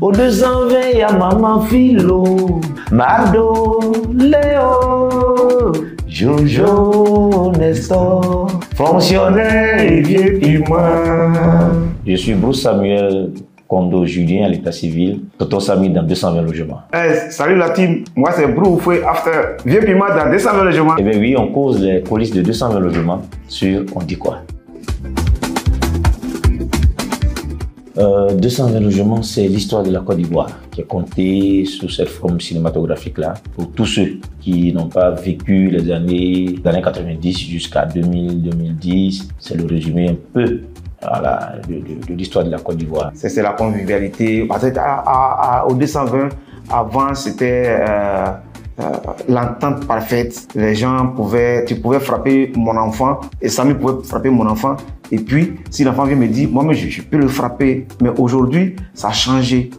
Au 220, il y a Maman Philo, Mardo, Léo, Jojo, Nestor, fonctionnaire et vieux humain. Je suis Bruce Samuel Kondo Julien à l'état civil, Toto Sami dans 220 logements. Salut la team, moi c'est Bruce Foué After, vieux piment dans 220 logements. Eh bien oui, on cause les coulisses de 220 logements sur On dit quoi. 220 logements, c'est l'histoire de la Côte d'Ivoire qui est contée sous cette forme cinématographique-là. Pour tous ceux qui n'ont pas vécu les années 90 jusqu'à 2000-2010, c'est le résumé un peu voilà, de l'histoire de la Côte d'Ivoire. C'est la convivialité. Au 220, avant, c'était l'entente parfaite. Les gens tu pouvais frapper mon enfant et Samy pouvait frapper mon enfant. Et puis, si l'enfant vient me dire, moi, je peux le frapper. Mais aujourd'hui, ça a changé.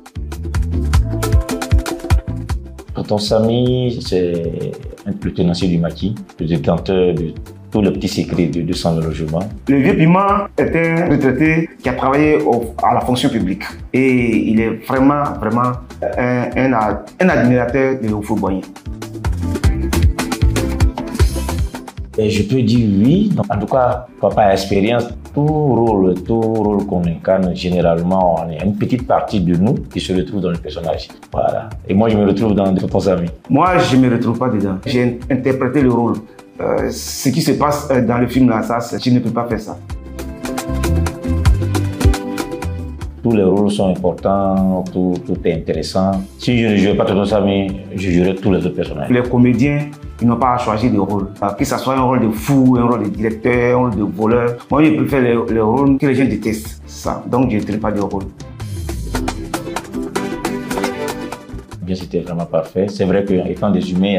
Tonton Sami, c'est le tenancier du maquis, le détenteur de tous les petits secrets de 200 logements. Le vieux piment est un retraité qui a travaillé à la fonction publique. Et il est vraiment un admirateur de Houphouët-Boigny. Et je peux dire oui. En tout cas, par expérience, tout rôle qu'on incarne, généralement, on a une petite partie de nous qui se retrouve dans le personnage. Voilà. Et moi, je me retrouve dans Tonton Sami. Moi, je ne me retrouve pas dedans. J'ai interprété le rôle. Ce qui se passe dans le film là, je ne peux pas faire ça. Tous les rôles sont importants, tout est intéressant. Si je ne jouais pas Tonton Sami, je jouerais tous les autres personnages. Les comédiens, ils n'ont pas à choisir de rôle. Que ce soit un rôle de fou, un rôle de directeur, un rôle de voleur. Moi, je préfère les rôles que les gens détestent. Ça. Donc, je ne traite pas de rôle. Bien, c'était vraiment parfait. C'est vrai qu'étant des humains,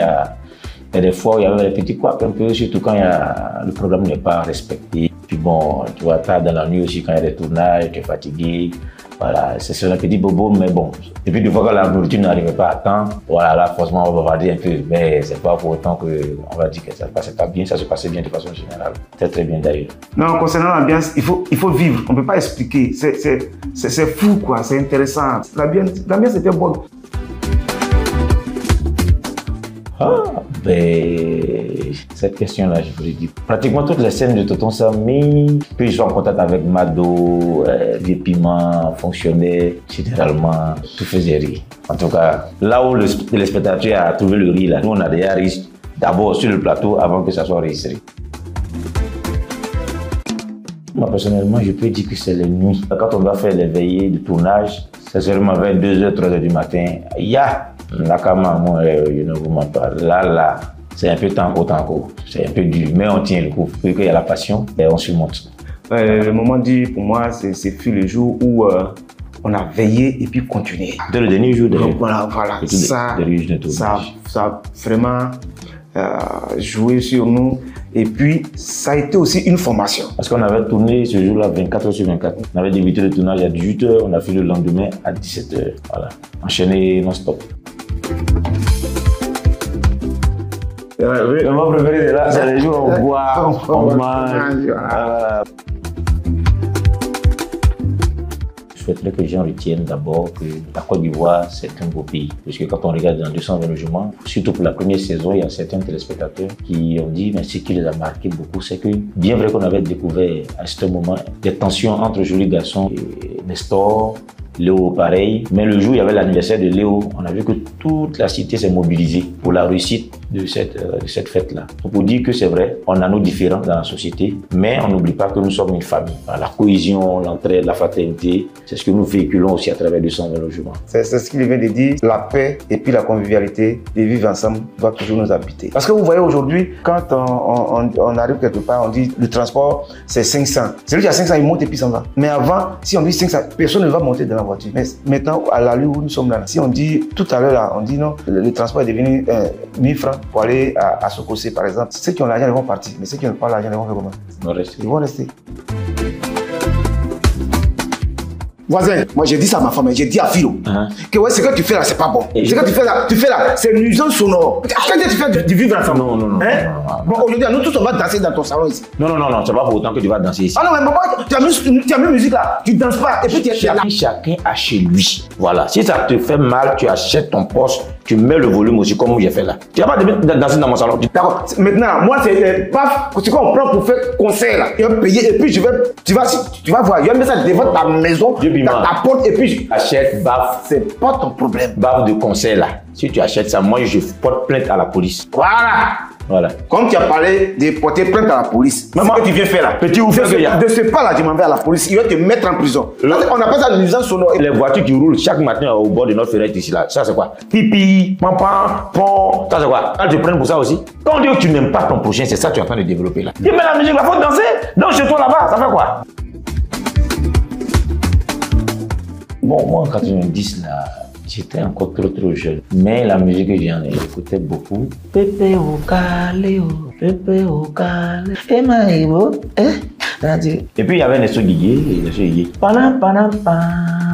il y a des fois où il y avait des petits couacs un peu, surtout quand le programme n'est pas respecté. Puis bon, tu vois, tard dans la nuit aussi, quand il y a des tournages, tu es fatigué. Voilà, c'est un petit bobo, mais bon. Et puis, des fois, quand la nourriture n'arrivait pas à temps, voilà, là, forcément, on va dire un peu, mais c'est pas pour autant qu'on va dire que ça se passait pas bien, ça se passait bien de façon générale. Très, très bien d'ailleurs. Non, concernant l'ambiance, il faut vivre, on ne peut pas expliquer. C'est fou, quoi, c'est intéressant. L'ambiance était bonne. Cette question-là, je voulais dire. Pratiquement toutes les scènes de Tonton Sami, que je sois en contact avec Mado, les piments, fonctionnaient, généralement, tout faisait rire. En tout cas, là où le spectateur a trouvé le rire, là, nous on a déjà ri d'abord sur le plateau avant que ça soit enregistré. Moi personnellement, je peux dire que c'est les nuits. Quand on doit faire les veillées de tournage, c'est seulement vers 2h, 3h du matin. Nakama, moi, je ne vous mens pas. Là, c'est un peu tanko. C'est un peu dur, mais on tient le coup. Puis qu'il y a la passion et on surmonte. Le moment dur pour moi, c'est fut le jour où on a veillé et puis continué. Dès le dernier jour de voilà. Ça a vraiment joué sur nous. Et puis, ça a été aussi une formation. Parce qu'on avait tourné ce jour-là 24h/24. On avait débuté le tournage à 18h, on a fait le lendemain à 17h. Voilà, enchaîné non-stop. Le moment préféré de là, c'est les jours où on boit, on mange. Je souhaiterais que les gens retiennent d'abord que la Côte d'Ivoire, c'est un beau pays. Parce que quand on regarde dans 220 logements, surtout pour la première saison, il y a certains téléspectateurs qui ont dit, mais ce qui les a marqué beaucoup, c'est que bien vrai qu'on avait découvert à ce moment des tensions entre Joli Garçon et Nestor, Léo pareil, mais le jour où il y avait l'anniversaire de Léo, on a vu que toute la cité s'est mobilisée pour la réussite de cette fête-là. Pour dire que c'est vrai, on a nos différences dans la société, mais on n'oublie pas que nous sommes une famille. La cohésion, l'entraide, la fraternité, c'est ce que nous véhiculons aussi à travers 220 logements. C'est ce qu'il vient de dire, la paix et puis la convivialité, de vivre ensemble, doit toujours nous habiter. Parce que vous voyez aujourd'hui, quand on arrive quelque part, on dit le transport, c'est 500. Celui qui a 500, il monte et puis s'en va. Mais avant, si on dit 500, personne ne va monter dans la voiture. Mais maintenant, à l'allure où nous sommes là, si on dit tout à l'heure, là, on dit non, le transport est devenu 1000 francs pour aller à Sokosé, par exemple. Ceux qui ont l'argent, ils vont partir. Mais ceux qui n'ont pas l'argent, ils vont faire comment? Ils vont rester. Voisin, moi j'ai dit ça à ma femme, j'ai dit à Philo, que ouais, ce que tu fais là, c'est pas bon. Ce que tu fais là, c'est une nuisance sonore. Qu'est-ce que tu fais du vivre ensemble? Non. Bon, aujourd'hui, nous tous, on va danser dans ton salon ici. Non, c'est pas pour autant que tu vas danser ici. Ah non, mais maman, tu as mis musique là, tu danses pas, et puis tu es là. Chacun a chez lui. Voilà. Si ça te fait mal, tu achètes ton poste, tu mets le volume aussi comme j'ai fait là. Tu vas pas danser dans mon salon. D'accord. Maintenant, moi, c'est pas ce qu'on prend pour faire concert là. Tu vas payer, et puis tu vas voir, je vais mettre ça devant ta maison, ta porte, et puis achète baf. C'est pas ton problème. Baf de concert là. Si tu achètes ça, moi je porte plainte à la police. Voilà. Comme tu as parlé de porter plainte à la police, maman, ce que tu viens faire là, petit ouvert de ce pas là, tu m'en vas à la police, il va te mettre en prison. On appelle ça une nuisance sonore. Les voitures qui roulent chaque matin au bord de notre fenêtre ici là, ça c'est quoi? Pipi, pampan, pont, ça c'est quoi? Quand tu prends pour ça aussi. Quand on dit que tu n'aimes pas ton prochain, c'est ça que tu es en train de développer là. Tu mets la musique là, faut danser. Donc chez toi là-bas, ça fait quoi? Bon, moi en 90 là, j'étais encore trop jeune. Mais la musique que j'écoutais beaucoup. Pepe au calé, Pepe au calé. Et Maïbo, et puis il y avait Nesso Guigué, Panam, panam, pam,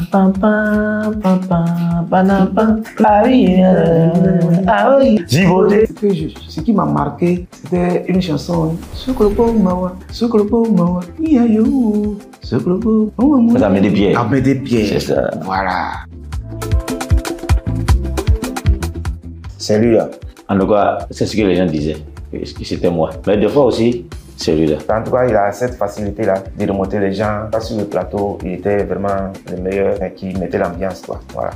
pam, pam, pam, pam, panam, pam. Ah oui, Jivoté. Ce qui m'a marqué, c'était une chanson. Sukropo Mawa, Iyayo, Sukropo Mawa. Ça met des pieds. Ça met des pieds. C'est ça. Voilà. C'est lui là. En tout cas, c'est ce que les gens disaient, que c'était moi. Mais des fois aussi, c'est lui là. En tout cas, il a cette facilité là de remonter les gens. Pas sur le plateau, il était vraiment le meilleur qui mettait l'ambiance. Voilà.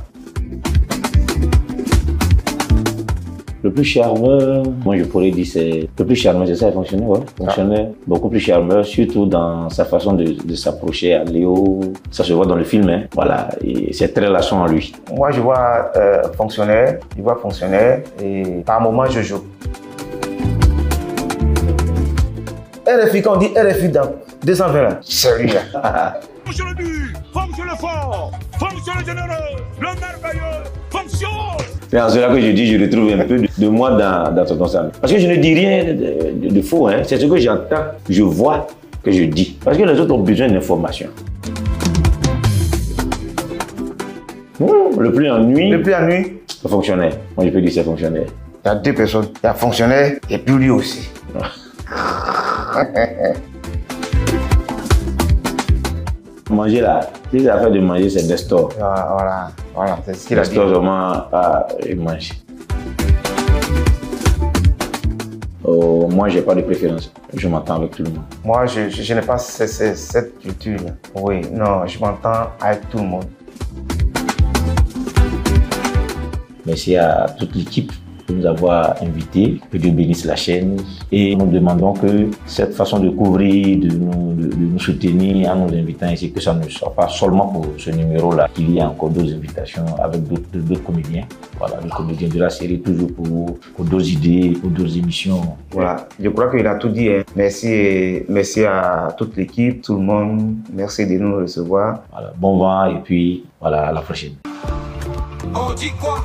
Le plus charmeur, moi je pourrais dire c'est le plus charmeur, c'est ça, il fonctionnait, ouais. Fonctionnait beaucoup plus charmeur, surtout dans sa façon de s'approcher à Léo. Ça se voit dans le film, hein. Voilà, et c'est très relation en lui. Moi je vois fonctionnaire, et par moment je joue. RFI, quand on dit RFI dans 220 là, c'est lui là. Fonctionne le but, fonctionne le fort, fonctionne le généreux, le merveilleux, fonctionne. C'est en cela que je dis, je retrouve un peu de moi dans ton ensemble. Parce que je ne dis rien de faux, hein. C'est ce que j'entends, je vois, que je dis. Parce que les autres ont besoin d'informations. Le plus ennui. Le plus ennui. C'est fonctionnaire. Moi, je peux dire c'est fonctionnaire. Il y a deux personnes. Il y a fonctionnaire et puis lui aussi. Manger là, si l'affaire de manger, c'est Nestor. Voilà, c'est ce qu'il a dit. Nestor, vraiment, il mange. Oh, moi, j'ai pas de préférence. Je m'entends avec tout le monde. Moi, je n'ai pas cette culture. Oui, non, je m'entends avec tout le monde. Merci à toute l'équipe de nous avoir invités, que Dieu bénisse la chaîne. Et nous demandons que cette façon de couvrir, de nous soutenir en nous invitant ici, que ça ne soit pas seulement pour ce numéro-là, qu'il y a encore d'autres invitations avec d'autres comédiens. Voilà, les comédiens de la série, toujours pour d'autres idées, pour d'autres émissions. Voilà, je crois qu'il a tout dit. Hein. Merci à toute l'équipe, tout le monde. Merci de nous recevoir. Voilà, bon vent et puis voilà, à la prochaine. On dit quoi?